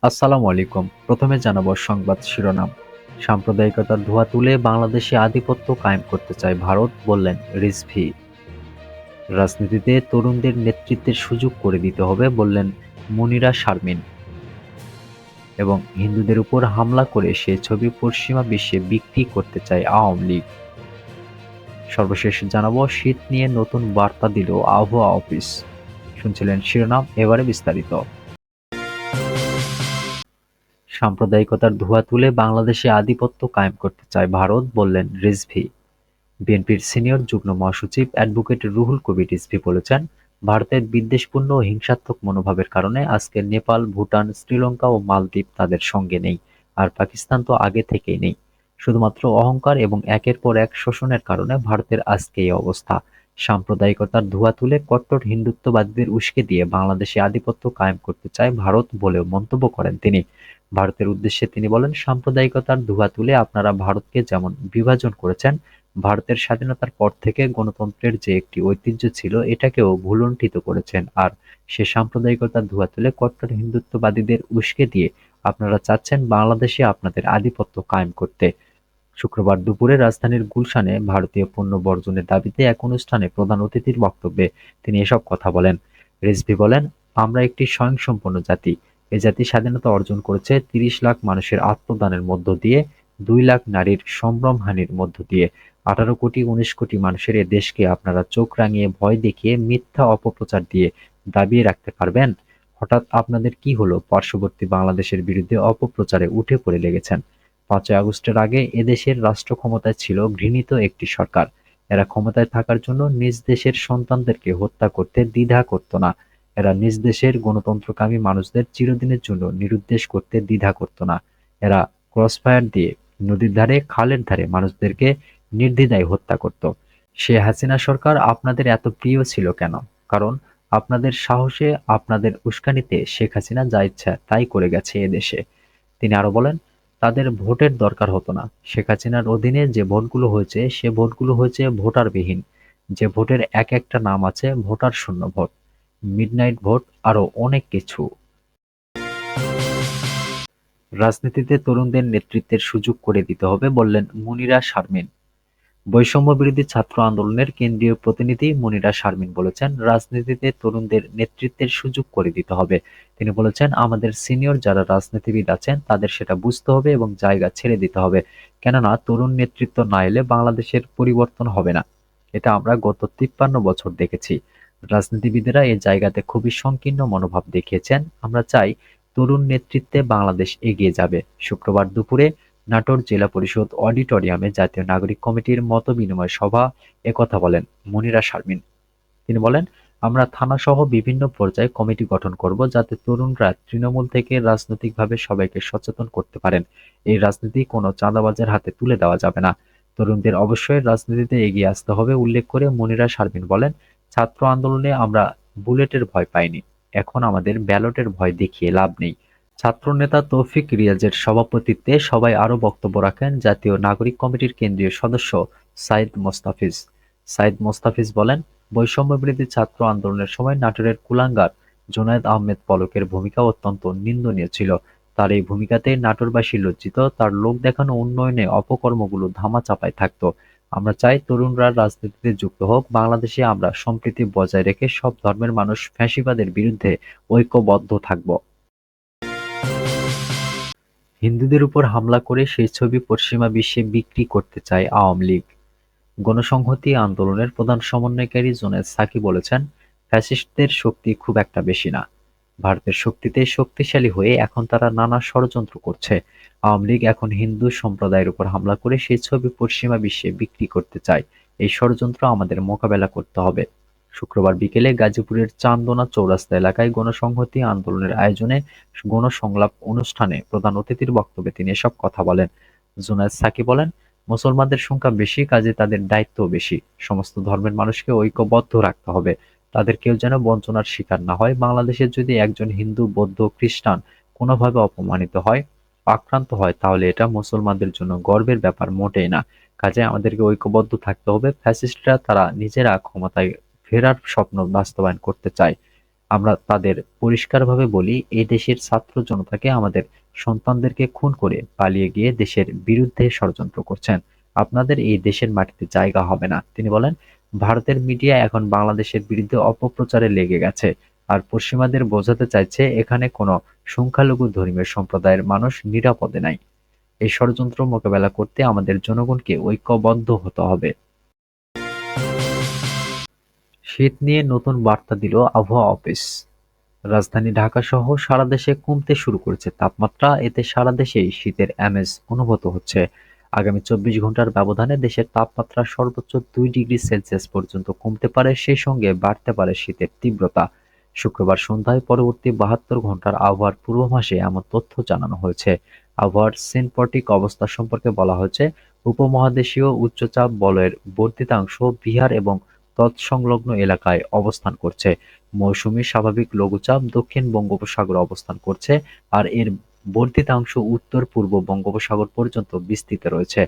আসসালামু আলাইকুম। প্রথমে জানাবো সংবাদ শিরোনাম। সাম্প্রদায়িকতার ধোঁয়া তুলে বাংলাদেশে আধিপত্য কায়েম করতে চায় ভারত, বললেন রিজভী। রাজনীতিতে তরুণদের নেতৃত্বের সুযোগ করে দিতে হবে, বললেন মুনিরা শারমিন। এবং হিন্দুদের উপর হামলা করে সে ছবি পশ্চিমা বিশ্বে বিক্রি করতে চায় আওয়ামী লীগ। সর্বশেষ জানাবো শীত নিয়ে নতুন বার্তা দিল আবহাওয়া অফিস। শুনছিলেন শিরোনাম, এবারে বিস্তারিত। সাম্প্রদায়িকতার ধোঁয়া তুলে বাংলাদেশে আধিপত্য কায়েম করতে চায় ভারত, বললেন রিজভী। বিএনপির সিনিয়র যুগ্ম মহাসচিব অ্যাডভোকেট রুহুল কবির রিজভী বলেছেন, ভারতের বিদ্বেষপূর্ণ ও হিংসাত্মক মনোভাবের কারণে আজকে নেপাল, ভুটান, শ্রীলঙ্কা ও মালদ্বীপ তাদের সঙ্গে নেই, আর পাকিস্তান তো আগে থেকেই নেই। শুধুমাত্র অহংকার এবং একের পর এক শোষণের কারণে ভারতের আজকে এই অবস্থা। সাম্প্রদায়িকতার ধোঁয়া তুলে কট্টর হিন্দুত্ববাদীদের উস্কে দিয়ে বাংলাদেশে আধিপত্য কায়েম করতে চায় ভারত বলেও মন্তব্য করেন তিনি। ভারতের উদ্দেশ্যে তিনি বলেন, সাম্প্রদায়িকতার ধোঁয়া তুলে আপনারা ভারতকে যেমন বিভাজন করেছেন, ভারতের স্বাধীনতার পর থেকে গণতন্ত্রের যে একটি ঐতিহ্য ছিল এটাকেও ভূলুণ্ঠিত করেছেন, আর সে সাম্প্রদায়িকতার ধোঁয়া তুলে কট্টর হিন্দুত্ববাদীদের উস্কে দিয়ে আপনারা চাচ্ছেন বাংলাদেশে আপনাদের আধিপত্য কায়েম করতে। শুক্রবার দুপুরে রাজধানীর গুলশানে ভারতীয় পণ্য বর্জনের দাবিতে এক অনুষ্ঠানে প্রধান অতিথির বক্তব্যে তিনি এসব কথা বলেন। রিজভী বলেন, আমরা একটি স্বয়ংসম্পূর্ণ জাতি। এ জাতি স্বাধীনতা অর্জন করেছে ৩০ লাখ মানুষের আত্মদানের মধ্য দিয়ে, ২ লাখ নারীর সম্ভ্রমহানির মধ্য দিয়ে। ১৮ কোটি ১৯ কোটি মানুষের এ দেশকে আপনারা চোখ রাঙিয়ে ভয় দেখিয়ে মিথ্যা অপপ্রচার দিয়ে দাবিয়ে রাখতে পারবেন? হঠাৎ আপনাদের কি হলো পার্শ্ববর্তী বাংলাদেশের বিরুদ্ধে অপপ্রচারে উঠে পড়ে লেগেছেন? ৫ই আগস্টের আগে এদেশের রাষ্ট্র ক্ষমতায় ছিল ঘৃণিত একটি সরকার। এরা ক্ষমতায় থাকার জন্য নিজ দেশের সন্তানদেরকে হত্যা করতে দ্বিধা করত না। এরা নিজ দেশের গণতন্ত্রকামী মানুষদের চিরদিনের জন্য নিরুদ্দেশ করতে দ্বিধা করত না। এরা ক্রসফায়ার দিয়ে নদীর ধারে, খালের ধারে মানুষদেরকে নির্দ্বিধায় হত্যা করত। সে হাসিনা সরকার আপনাদের এত প্রিয় ছিল কেন? কারণ আপনাদের সাহসে, আপনাদের উস্কানিতে শেখ হাসিনা যা ইচ্ছা তাই করে গেছে এদেশে। তিনি আরো বলেন, তাদের ভোটের দরকার হতো না। শেখ হাসিনার অধীনে যে ভোটগুলো হয়েছে সে ভোটগুলো হয়েছে ভোটারবিহীন। যে ভোটের এক একটা নাম আছে ভোটার শূন্য ভোট, মিডনাইট ভোট, আরো অনেক কিছু। রাজনীতিতে তরুণদের নেতৃত্বের সুযোগ করে দিতে হবে, বললেন মুনিরা শারমিন। বৈষম্যবিরোধী ছাত্র আন্দোলনের কেন্দ্রীয় প্রতিনিধি মুনিরা শারমিন বলেছেন, রাজনীতিতে তরুণদের নেতৃত্বের সুযোগ করে দিতে হবে। তিনি বলেছেন, আমাদের সিনিয়র যারা রাজনীতিবিদ আছেন তাদের সেটা বুঝতে হবে এবং জায়গা ছেড়ে দিতে হবে। কেননা তরুণ নেতৃত্ব না এলে বাংলাদেশের পরিবর্তন হবে না। এটা আমরা গত ৫৩ বছর দেখেছি। রাজনীতিবিদেরা এই জায়গাতে খুবই সংকীর্ণ মনোভাব দেখিয়েছেন। আমরা চাই তরুণ নেতৃত্বে বাংলাদেশ এগিয়ে যাবে। শুক্রবার দুপুরে নাটোর জেলা পরিষদ অডিটোরিয়ামে জাতীয় নাগরিক কমিটির মতবিনিময় সভা একথা বলেন মুনিরা শারমিন। তিনি বলেন, আমরা থানাসহ বিভিন্ন পর্যায়ে কমিটি গঠন করব যাতে তরুণরা তৃণমূল থেকে রাজনৈতিকভাবে সবাইকে সচেতন করতে পারেন। এই রাজনীতি কোনো চাঁদাবাজের হাতে তুলে দেওয়া যাবে না। তরুণদের অবশ্যই রাজনীতিতে এগিয়ে আসতে হবে উল্লেখ করে মুনিরা শারমিন বলেন, ছাত্র আন্দোলনে আমরা বুলেটের ভয় পাইনি, এখন আমাদের ব্যালটের ভয় দেখিয়ে লাভ নেই। ছাত্রনেতা তৌফিক রিয়াজের সভাপতিত্বে সভায় আরও বক্তব্য রাখেন জাতীয় নাগরিক কমিটির কেন্দ্রীয় সদস্য সাইদ মোস্তাফিজ। সাইদ মোস্তাফিজ বলেন, বৈষম্যবিরোধী ছাত্র আন্দোলনের সময় নাটোরের কুলাঙ্গার জুনায়েদ আহমেদ পলকের ভূমিকা অত্যন্ত নিন্দনীয় ছিল। তার এই ভূমিকাতে নাটোরবাসী লজ্জিত, তার লোক দেখানো উন্নয়নে অপকর্মগুলো ধামাচাপায় থাকত। আমরা চাই তরুণরা রাজনীতিতে যুক্ত হোক। বাংলাদেশে আমরা সম্প্রীতি বজায় রেখে সব ধর্মের মানুষ ফ্যাসিবাদের বিরুদ্ধে ঐক্যবদ্ধ থাকব। হিন্দুদের উপর হামলা করে সেই ছবি পশ্চিমা বিশ্বে বিক্রি করতে চায় আওয়ামী লীগ। গণসংহতি আন্দোলনের প্রধান সমন্বয়কারী জুনায়েদ সাকি বলেছেন, ফ্যাসিস্টদের শক্তি খুব একটা বেশি না। ভারতের শক্তিতে শক্তিশালী হয়ে এখন তারা নানা ষড়যন্ত্র করছে। আওয়ামী লীগ এখন হিন্দু সম্প্রদায়ের উপর হামলা করে সেই ছবি পশ্চিমা বিশ্বে বিক্রি করতে চায়। এই ষড়যন্ত্র আমাদের মোকাবেলা করতে হবে। শুক্রবার বিকেলে গাজীপুরের চান্দনা চৌরাস্তা এলাকায় গণসংহতি আন্দোলনের আয়োজনে গণসংলাপ অনুষ্ঠানে প্রধান অতিথির বক্তব্যে তিনি এসব কথা বলেন। জুনায়েদ সাকি বলেন, মুসলমানদের সংখ্যা বেশি, কাজে তাদের দায়িত্বও বেশি। সমস্ত ধর্মের মানুষকে ঐক্যবদ্ধ রাখতে হবে। তাদের কেউ যেন বঞ্চনার শিকার না হয়। বাংলাদেশে যদি একজন হিন্দু, বৌদ্ধ, খ্রিস্টান কোনোভাবে অপমানিত হয়, আক্রান্ত হয়, তাহলে এটা মুসলমানদের জন্য গর্বের ব্যাপার মোটেই না। কাজে আমাদেরকে ঐক্যবদ্ধ থাকতে হবে। ফ্যাসিস্টরা তারা নিজেরা ক্ষমতায় ফেরার স্বপ্ন বাস্তবায়ন করতে চায়। আমরা তাদের পরিষ্কারভাবে বলি, এই দেশের ছাত্র জনতাকে, আমাদের সন্তানদেরকে খুন করে পালিয়ে গিয়ে দেশের বিরুদ্ধে ষড়যন্ত্র করছেন। আপনাদের এই দেশের মাটিতে জায়গা হবে না। তিনি বলেন, ভারতের মিডিয়া এখন বাংলাদেশের বিরুদ্ধে অপপ্রচারে লেগে গেছে, আর পশ্চিমাদের বোঝাতে চাইছে এখানে কোনো সংখ্যালঘু ধর্মীয় সম্প্রদায়ের মানুষ নিরাপদে নাই। এই ষড়যন্ত্র মোকাবেলা করতে আমাদের জনগণকে ঐক্যবদ্ধ হতে হবে। শীত নিয়ে নতুন বার্তা দিল আবহাওয়া অফিস। রাজধানী ঢাকাসহ সারা দেশে কমতে শুরু করেছে তাপমাত্রা। এতে সারা দেশেই শীতের আমেজ অনুভূত হচ্ছে। আগামী ২৪ ঘন্টার ব্যবধানে দেশের তাপমাত্রা সর্বোচ্চ ২ ডিগ্রি সেলসিয়াস পর্যন্ত কমতে পারে, সেই সঙ্গে বাড়তে পারে শীতের তীব্রতা। শুক্রবার সন্ধ্যায় পরবর্তী ৭২ ঘন্টার আবহাওয়ার পূর্বাভাসে এমন তথ্য জানানো হয়েছে। আবহাওয়ার সিনপটিক অবস্থা সম্পর্কে বলা হয়েছে, উপমহাদেশীয় উচ্চচাপ বলয়ের বর্ধিতাংশ বিহার এবং তৎসংলগ্ন এলাকায় অবস্থান করছে। মৌসুমী স্বাভাবিক লঘুচাপ দক্ষিণ বঙ্গোপসাগরে অবস্থান করছে, আর এর বর্ধিতাংশ উত্তর-পূর্ব বঙ্গোপসাগর পর্যন্ত বিস্তৃত রয়েছে।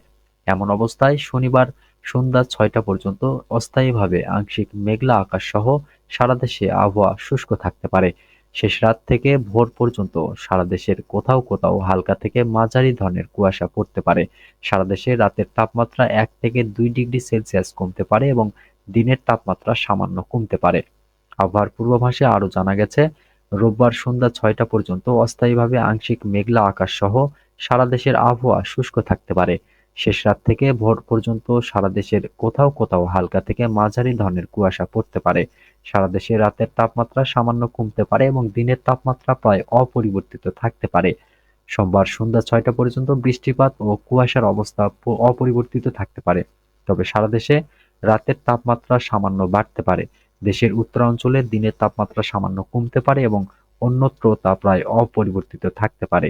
এমন অবস্থায় শনিবার সন্ধ্যা ৬টা পর্যন্ত অস্থায়ীভাবে আংশিক মেঘলা আকাশসহ সারা দেশে আবহাওয়া শুষ্ক থাকতে পারে। শেষ রাত থেকে ভোর পর্যন্ত সারা দেশের কোথাও কোথাও হালকা থেকে মাঝারি ধরনের কুয়াশা পড়তে পারে। সারা দেশে রাতের তাপমাত্রা ১ থেকে ২ ডিগ্রি সেলসিয়াস কমতে পারে এবং দিনের তাপমাত্রা সামান্য কমতে পারে। আবহাওয়ার পূর্বাভাসে আরও জানা গেছে, রোববার সন্ধ্যা ৬টা পর্যন্ত অস্থায়ীভাবে আংশিক মেঘলা আকাশসহ সারা দেশের আবহাওয়া শুষ্ক থাকতে পারে। শেষ রাত থেকে ভোর পর্যন্ত সারা দেশের কোথাও কোথাও হালকা থেকে মাঝারি ধরনের কুয়াশা পড়তে পারে। সারা দেশে রাতের তাপমাত্রা সামান্য কমতে পারে এবং দিনের তাপমাত্রা প্রায় অপরিবর্তিত থাকতে পারে। সোমবার সন্ধ্যা ৬টা পর্যন্ত বৃষ্টিপাত ও কুয়াশার অবস্থা অপরিবর্তিত থাকতে পারে। তবে সারা দেশে রাতের তাপমাত্রা সামান্য বাড়তে পারে। দেশের উত্তরাঞ্চলে দিনের তাপমাত্রা সামান্য কমতে পারে এবং অন্যত্র তা প্রায় অপরিবর্তিত থাকতে পারে।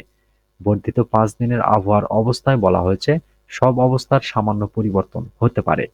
বর্ধিত ৫ দিনের আবহাওয়ার অবস্থায় বলা হয়েছে, সব অবস্থার সামান্য পরিবর্তন হতে পারে।